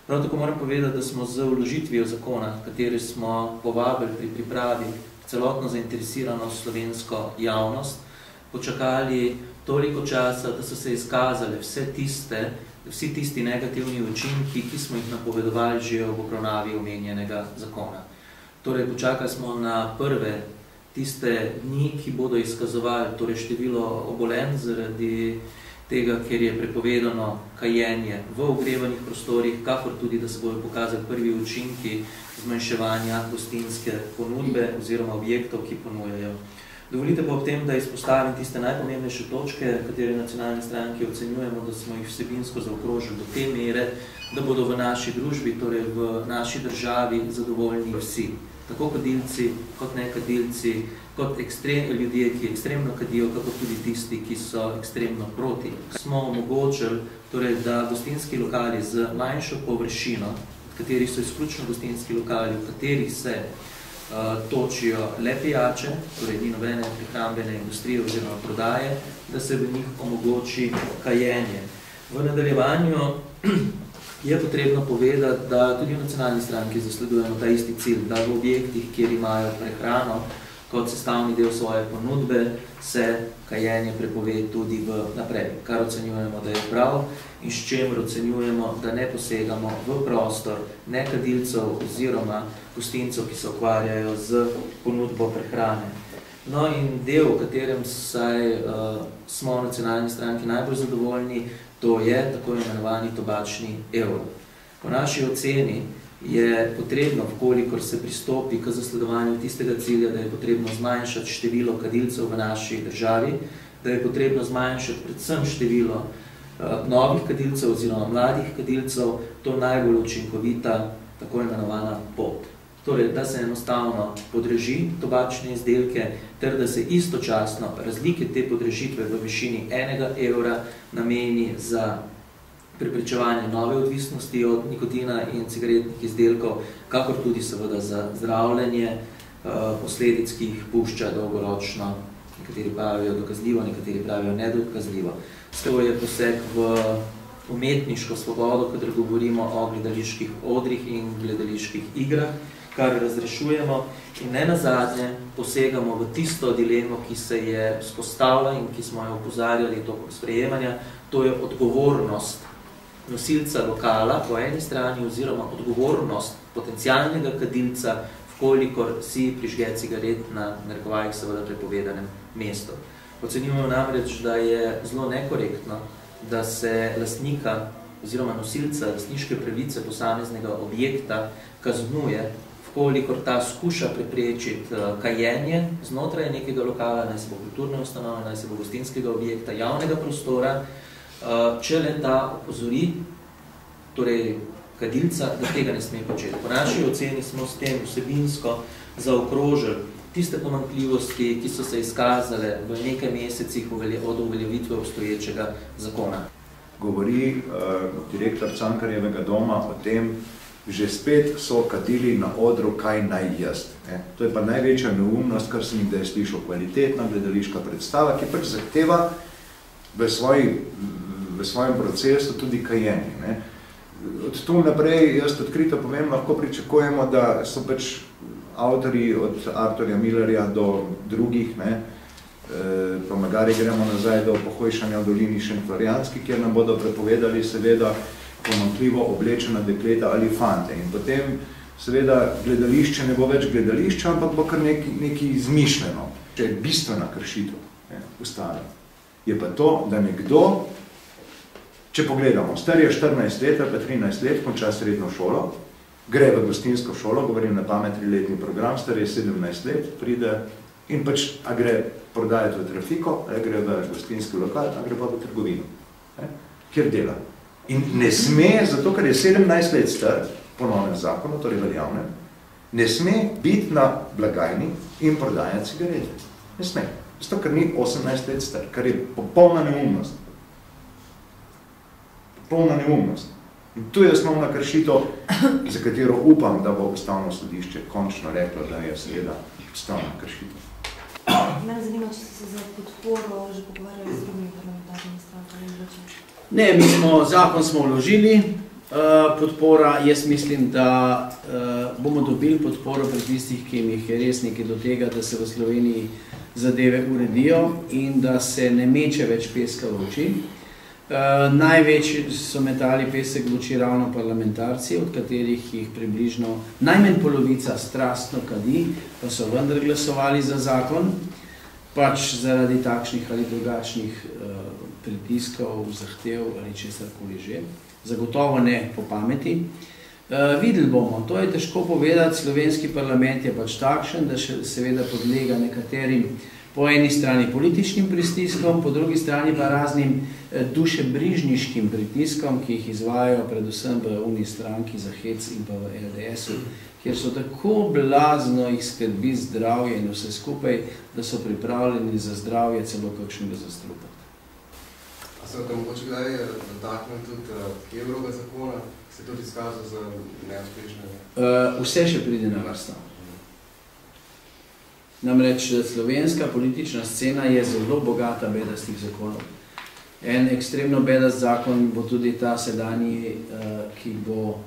Prav tako moram povedati, da smo z vložitvijo zakona, kateri smo povabili pri pripravi celotno zainteresiranost slovensko javnost, počakali toliko časa, da so se izkazali vsi tisti negativni učinki, ki smo jih napovedovali že v obravnavi omenjenega zakona. Torej, počakali smo na prve tiste dni, ki bodo izkazovali število obolenj zaradi tega, ker je prepovedano kajenje v ogrevanih prostorih, kakor tudi, da se bodo pokazali prvi učinki zmanjševanja gostinske ponudbe oziroma objektov, ki ponujajo. Dovolite pa ob tem, da izpostavim tiste najpomembnejše točke, katere nacionalne stranke ocenjujemo, da smo jih vsebinsko zaokrožili do te mere, da bodo v naši družbi, torej v naši državi, zadovoljni vsi. Tako kadilci, kot nekadilci, kot ljudje, ki ekstremno kadijo, kako tudi tisti, ki so ekstremno proti. Smo omogočili, torej, da gostinski lokali z manjšo površino, od katerih so izključno gostinski lokali, v katerih se točijo le pijače, torej ni nobene prehrambene industrije oziroma prodaje, da se v njih omogoči kajenje. V nadaljevanju je potrebno povedati, da tudi v nacionalni stranki zasledujemo ta isti cilj, da v objektih, kjer imajo prehrano kot sestavni del svoje ponudbe, se kajenje prepove tudi naprej, kar ocenjujemo, da je prav in s čemer ocenjujemo, da ne posegamo v prostor nekadilcev oziroma gostincev, ki se ukvarjajo z ponudbo prehrane. No in del, v katerem smo v nacionalni stranki najbolj zadovoljni, to je tako imenovani tobačni evro. Po naši oceni je potrebno, vkolikor se pristopi k zasledovanju tistega cilja, da je potrebno zmanjšati število kadilcev v naši državi, da je potrebno zmanjšati predvsem število novih kadilcev oziroma mladih kadilcev, to najbolj učinkovita tako imenovana pot. Torej, da se enostavno podraži tobačne izdelke, ter da se istočasno razlike te podražitve v višini 1 evra nameni za preprečevanje nove odvisnosti od nikotina in cigaretnih izdelkov, kakor tudi seveda za zdravljenje posledic, ki jih pušča dolgoročno, nekateri pravijo dokazljivo, nekateri pravijo nedokazljivo. To je poseg v umetniško svobodo, kadar govorimo o gledaliških odrih in gledaliških igrah, kar razrešujemo in ne nazadnje posegamo v tisto dilemo, ki se je vzpostavila in ki smo jo opozarjali tokom sprejemanja, to je odgovornost nosilca lokala po eni strani oziroma odgovornost potencialnega kadilca, vkolikor si prižge cigaret na narekovajih seveda prepovedanem mestu. Ocenjujemo namreč, da je zelo nekorektno, da se lastnika oziroma nosilca lastniške pravice posameznega objekta kaznuje, vkolikor ta skuša preprečiti kajenje znotraj nekega lokala, naj se bo kulturne ustanove, naj se bo gostinskega objekta, javnega prostora, če le ta opozori, torej kadilca, da tega ne sme početi. Po naši oceni smo s tem vsebinsko zaokrožili tiste pomanjkljivosti, ki so se izkazale v nekaj mesecih od uveljavitve obstoječega zakona. Govori direktor Cankarjevega doma o tem, že spet so kadili na odru, kaj naj jaz. To je pa največja neumnost, kar sem jih slišal, kvalitetna gledališka predstava, ki pač zahteva v svojem procesu tudi kajenje. Od tu naprej, jaz odkrito povem, lahko pričakujemo, da so pač avtorji od Arturja Millerja do drugih, pa magari gremo nazaj do Pohojšanja v dolini Šentflorjanski, kjer nam bodo prepovedali seveda pomanjkljivo oblečena dekleta ali fante. In potem seveda gledališče ne bo več gledališče, ampak bo kar nekaj izmišljeno. Če je bistvena kršitev ustave, je pa to, da nekdo, če pogledamo, star je 14 let ali pa 13 let, konča srednjo šolo, gre v gostinsko šolo, govorim na pamet 3-letni program, star je 17 let, pride in pač a gre prodajati v trafiko, a gre v gostinski lokal, a gre pa v trgovino, kjer dela. In ne sme, zato ker je 17 let star, po novem zakonu, torej veljavnem, ne sme biti na blagajni in prodajati cigarete. Ne sme. Zato, ker ni 18 let star, kar je popolna neumnost. Popolna neumnost. In tu je osnovna kršitev, za katero upam, da bo Ustavno sodišče končno reklo, da je seveda ustavna kršitev. Mene zanima, če ste se za podporo že pogovarjali z drugimi parlamentarnimi strankami. Ne, zakon smo vložili, podpora. Jaz mislim, da bomo dobili podporo pri tistih, ki jih je res nekaj do tega, da se v Sloveniji zadeve uredijo in da se ne meče več peska v oči. Največ so metali pesek v oči ravno parlamentarci, od katerih jih približno najmanj polovica strastno kadi, pa so vendar glasovali za zakon, pač zaradi takšnih ali drugačnih pritiskov, zahtev ali česarkoli že. Zagotovo ne po pameti. Videli bomo, to je težko povedati, slovenski parlament je pač takšen, da seveda podlega nekaterim po eni strani političnim pritiskom, po drugi strani pa raznim dušebrižniškim pritiskom, ki jih izvajajo predvsem v uni stranki za hec in pa v LDS-u, kjer so tako blazno jih skrbi zdravje in vse skupaj, da so pripravljeni za zdravje celo kakšnega zastrupati. A se vam mogoče kdaj dotaknil tudi evroga zakona, ki se tudi izkazal za neuspešne? Vse še pride na vrsto. Namreč slovenska politična scena je zelo bogata bedastih zakonov. En ekstremno bedast zakon bo tudi ta sedanji, ki bo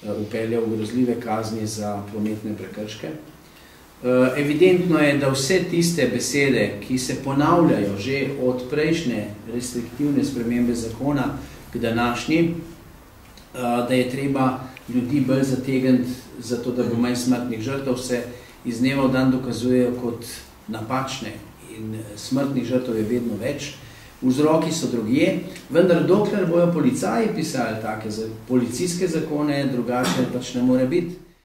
upeljal grozljive kazni za prometne prekrške. Evidentno je, da vse tiste besede, ki se ponavljajo že od prejšnje restriktivne spremembe zakona k današnji, da je treba ljudi bolj zategniti, zato da bo manj smrtnih žrtev, se iz dneva v dan dokazujejo kot napačne in smrtnih žrtev je vedno več. Vzroki so drugje, vendar dokler bojo policaji pisali take policijske zakone, drugače pač ne more biti.